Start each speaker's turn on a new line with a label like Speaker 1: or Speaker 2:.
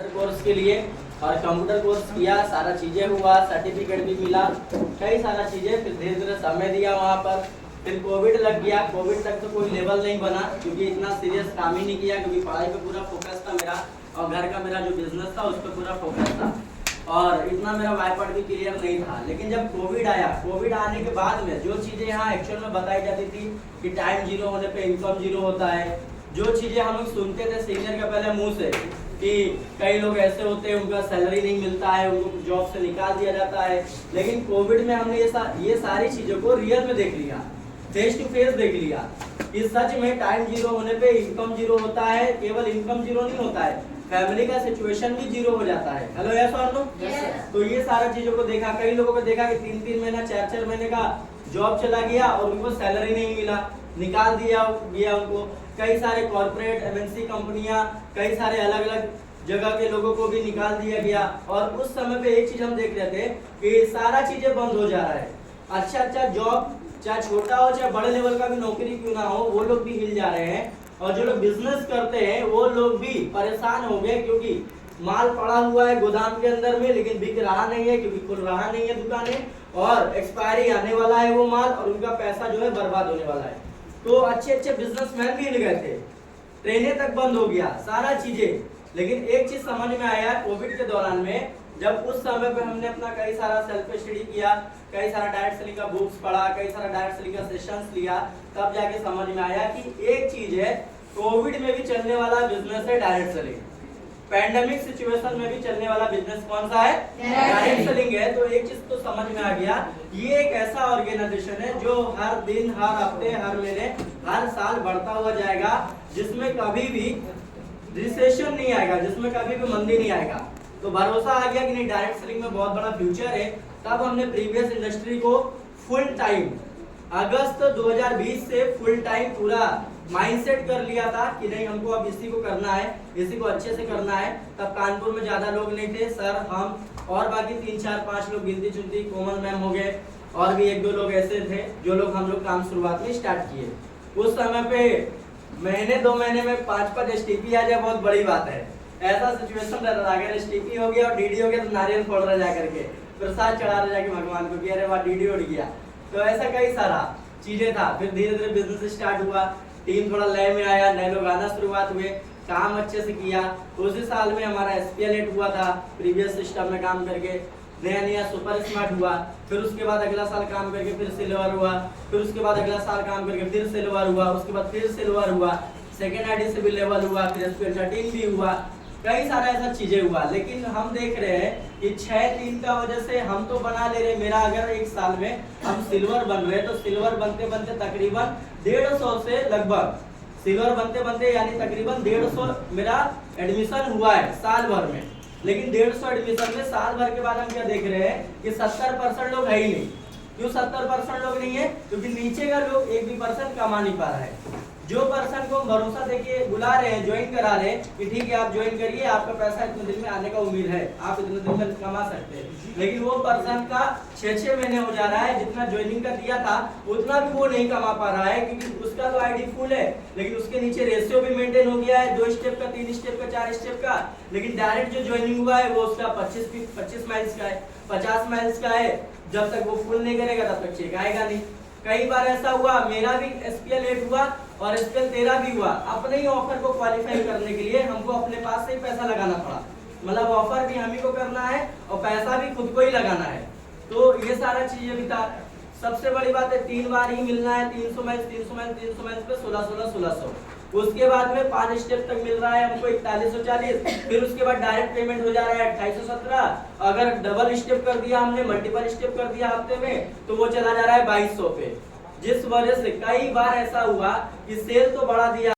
Speaker 1: Course के लिए और कंप्यूटर कोर्स किया, सारा चीजें हुआ, सर्टिफिकेट भी मिला, कई सारा चीजें। फिर धीरे धीरे समय दिया वहाँ पर। फिर कोविड लग गया। कोविड तक तो कोई लेवल नहीं बना क्योंकि इतना सीरियस काम ही नहीं किया, क्योंकि पढ़ाई पे पूरा फोकस था मेरा और घर का मेरा जो बिजनेस था उस पर पूरा फोकस था और इतना मेरा वाइपआउट भी क्लियर नहीं था। लेकिन जब कोविड आया, कोविड आने के बाद में जो चीजें यहाँ एक्चुअल में बताई जाती थी कि टाइम जीरो होने पे इनकम जीरो होता है, जो चीजें हम लोग सुनते थे सीनियर का पहले मुंह से कि कई लोग ऐसे होते हैं उनका सैलरी नहीं मिलता है, उनको जॉब से निकाल दिया जाता है, लेकिन कोविड में हमने ये सारी चीजों को रियल में देख लिया, फेस टू फेस देख लिया कि सच में टाइम जीरो होने पे इनकम जीरो होता है। केवल इनकम जीरो नहीं होता है, फैमिली का सिचुएशन भी जीरो हो जाता है। हेलो यस और नो? तो ये सारा चीजों को देखा, कई लोगों को देखा कि 3-3 महीना 4-4 महीने का जॉब चला गया और उनको सैलरी नहीं मिला, निकाल दिया गया उनको। कई सारे कॉर्पोरेट एमएनसी कंपनियां, कई सारे अलग अलग जगह के लोगों को भी निकाल दिया गया। और उस समय पे एक चीज हम देख रहे थे कि सारा चीजें बंद हो जा रहा है। अच्छा जॉब, चाहे छोटा हो चाहे बड़े लेवल का भी नौकरी क्यों ना हो, वो लोग भी हिल जा रहे हैं। और जो लोग बिजनेस करते हैं वो लोग भी परेशान हो गए क्योंकि माल पड़ा हुआ है गोदाम के अंदर में, लेकिन बिक रहा नहीं है क्योंकि खुल रहा नहीं है दुकानें, और एक्सपायरी आने वाला है वो माल और उनका पैसा जो है बर्बाद होने वाला है। तो अच्छे बिजनेसमैन भी हिल गए थे, ट्रेनें तक बंद हो गया, सारा चीजें। लेकिन एक चीज समझ में आया कोविड के दौरान में, जब उस समय पे हमने अपना कई सारा सेल्फ स्टडी किया, कई सारा डायरेक्ट सेलिंग का बुक्स पढ़ा, कई सारा डायरेक्ट सेलिंग का सेशंस लिया, तब जाके समझ में आया कि एक चीज है कोविड में भी चलने वाला बिजनेस है डायरेक्ट सेलिंग। पैंडेमिक सिचुएशन में भी चलने वाला बिजनेस कौन सा है? डायरेक्ट सेलिंग है। तो एक चीज तो समझ में आ गया, ये एक ऐसा ऑर्गेनाइजेशन है जो हर दिन, हर हफ्ते, हर महीने, हर साल बढ़ता हुआ जाएगा, जिसमें कभी भी रिसेशन नहीं आएगा, जिसमें कभी भी मंदी नहीं आएगा। तो भरोसा आ गया कि नहीं, डायरेक्ट सेलिंग में बहुत बड़ा फ्यूचर है। तब हमने प्रीवियस इंडस्ट्री को फुल टाइम अगस्त 2020 से फुल टाइम पूरा माइंडसेट कर लिया था कि नहीं हमको अब इसी को करना है, इसी को अच्छे से करना है। तब कानपुर में ज्यादा लोग नहीं थे, सर, हम और बाकी 3-4-5 लोग गिनती चुनती, कोमल मैम हो गए और भी 1-2 लोग ऐसे थे जो लोग हम लोग काम शुरुआत में स्टार्ट किए। उस समय पे महीने 2 महीने में 5-5 STP आ जाए बहुत बड़ी बात है। ऐसा सिचुएशन रहता था, अगर STP हो गया और DD हो गया तो नारियल फोड़ रहा जा करके, प्रसाद चढ़ा रहा जाके भगवान को कि अरे वाह DD उड़ गया। तो ऐसा कई सारा चीजें था। फिर धीरे धीरे बिजनेस स्टार्ट हुआ, टीम थोड़ा लय में आया, नए लोग आना शुरुआत हुए, काम अच्छे से किया। उसी साल में हमारा SPL8 हुआ था, प्रीवियस सिस्टम में काम करके नया सुपर स्मार्ट हुआ। फिर उसके बाद अगला साल काम करके फिर सिल्वर हुआ, फिर उसके बाद अगला साल काम करके फिर सिल्वर हुआ, उसके बाद फिर सिल्वर हुआ, सेकेंड ID से भी लेवल हुआ, फिर SPL13 भी हुआ, कई सारा ऐसा चीजें हुआ। लेकिन हम देख रहे हैं कि 6-3 का वजह से हम तो बना ले रहे, मेरा अगर एक साल में हम सिल्वर बन रहे तो सिल्वर बनते बनते तकरीबन 150 से लगभग सिल्वर बनते बनते यानी तकरीबन 150 मेरा एडमिशन हुआ है साल भर में। लेकिन 150 एडमिशन में साल भर के बाद हम क्या देख रहे हैं कि 70% लोग है ही नहीं। क्यों 70% लोग नहीं है? क्योंकि नीचे का लोग 1% कमा नहीं पा रहा है। जो पर्सन को हम भरोसा देके बुला रहे हैं, ज्वाइन करा रहे हैं कि ठीक है आप ज्वाइन करिए, आपका पैसा इतने दिन में आने का उम्मीद है, आप इतने दिन में कमा सकते हैं, लेकिन वो पर्सन का 6-6 महीने हो जा रहा है, जितना ज्वाइनिंग का दिया था उतना भी वो नहीं कमा पा रहा है क्योंकि उसका तो ID फुल है, लेकिन उसके नीचे रेशियो भी मेंटेन हो गया है 2 स्टेप का, 3 स्टेप का, 4 स्टेप का। लेकिन डायरेक्ट जो ज्वाइनिंग हुआ है वो उसका 25 माइल्स का है, 50 माइल्स का है। जब तक वो फुल नहीं करेगा तब तक चेक आएगा नहीं। कई बार ऐसा हुआ, मेरा भी SPL8 हुआ और SPL13 भी हुआ। अपने ही ऑफर को क्वालिफाई करने के लिए हमको अपने पास से ही पैसा लगाना पड़ा, मतलब ऑफर भी हम ही को करना है और पैसा भी खुद को ही लगाना है। तो ये सारा चीजें भी था। सबसे बड़ी बात है 3 बार ही मिलना है, 300 माइल्स पे 1600। उसके बाद में 5 स्टेप तक मिल रहा है हमको 4140। फिर उसके बाद डायरेक्ट पेमेंट हो जा रहा है 2817। अगर डबल स्टेप कर दिया हमने, मल्टीपल स्टेप कर दिया हफ्ते में, तो वो चला जा रहा है 2200 पे। जिस वजह से कई बार ऐसा हुआ कि सेल तो बढ़ा दिया